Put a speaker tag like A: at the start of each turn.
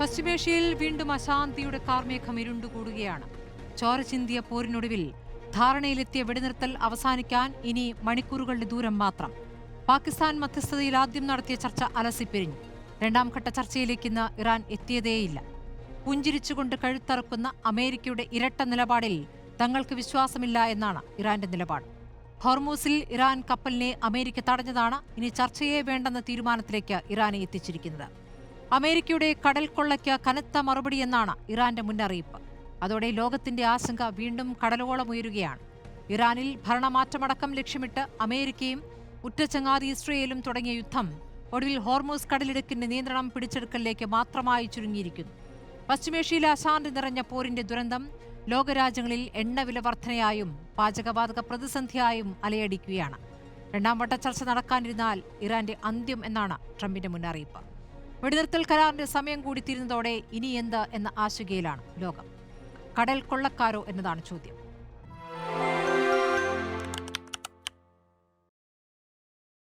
A: പശ്ചിമേഷ്യയിൽ വീണ്ടും അശാന്തിയുടെ കാർമേഘം ഇരുണ്ടുകൂടുകയാണ്. ചോര ചിന്തിയ പോരിനൊടുവിൽ ധാരണയിലെത്തിയ വെടിനിർത്തൽ അവസാനിക്കാൻ ഇനി മണിക്കൂറുകളുടെ ദൂരം മാത്രം. പാകിസ്ഥാൻ മധ്യസ്ഥതയിൽ ആദ്യം നടത്തിയ ചർച്ച അലസിപ്പിരിഞ്ഞു. രണ്ടാം ഘട്ട ചർച്ചയിലേക്ക് ഇന്ന് ഇറാൻ എത്തിയതേയില്ല. പുഞ്ചിരിച്ചുകൊണ്ട് കഴുത്തറക്കുന്ന അമേരിക്കയുടെ ഇരട്ട നിലപാടിൽ തങ്ങൾക്ക് വിശ്വാസമില്ല എന്നാണ് ഇറാന്റെ നിലപാട്. ഹോർമൂസിൽ ഇറാൻ കപ്പലിനെ അമേരിക്ക തടഞ്ഞതാണ് ഇനി ചർച്ചയെ വേണ്ടെന്ന തീരുമാനത്തിലേക്ക് ഇറാനെ എത്തിച്ചിരിക്കുന്നത്. അമേരിക്കയുടെ കടൽ കൊള്ളയ്ക്ക് കനത്ത മറുപടി എന്നാണ് ഇറാന്റെ മുന്നറിയിപ്പ്. അതോടെ ലോകത്തിന്റെ ആശങ്ക വീണ്ടും കടലോളം ഉയരുകയാണ്. ഇറാനിൽ ഭരണമാറ്റമടക്കം ലക്ഷ്യമിട്ട് അമേരിക്കയും ഉറ്റച്ചങ്ങാതി ഇസ്രയേലും തുടങ്ങിയ യുദ്ധം ഒടുവിൽ ഹോർമൂസ് കടലിടുക്കിന്റെ നിയന്ത്രണം പിടിച്ചെടുക്കലിലേക്ക് മാത്രമായി ചുരുങ്ങിയിരിക്കുന്നു. പശ്ചിമേഷ്യയിലെ അശാന്തി നിറഞ്ഞ പോരിന്റെ ദുരന്തം ലോകരാജ്യങ്ങളിൽ എണ്ണവില വർധനയായും പാചകവാതക പ്രതിസന്ധിയായും അലയടിക്കുകയാണ്. രണ്ടാം വട്ട ചർച്ച നടക്കാനിരുന്നാൽ ഇറാന്റെ അന്ത്യം എന്നാണ് ട്രംപിന്റെ മുന്നറിയിപ്പ്. വെടിനിർത്തൽ കരാറിന്റെ സമയം കൂടി തീരുന്നതോടെ ഇനി എന്ത് എന്ന ആശങ്കയിലാണ് ലോകം. കടൽ കൊള്ളക്കാരോ എന്നതാണ് ചോദ്യം.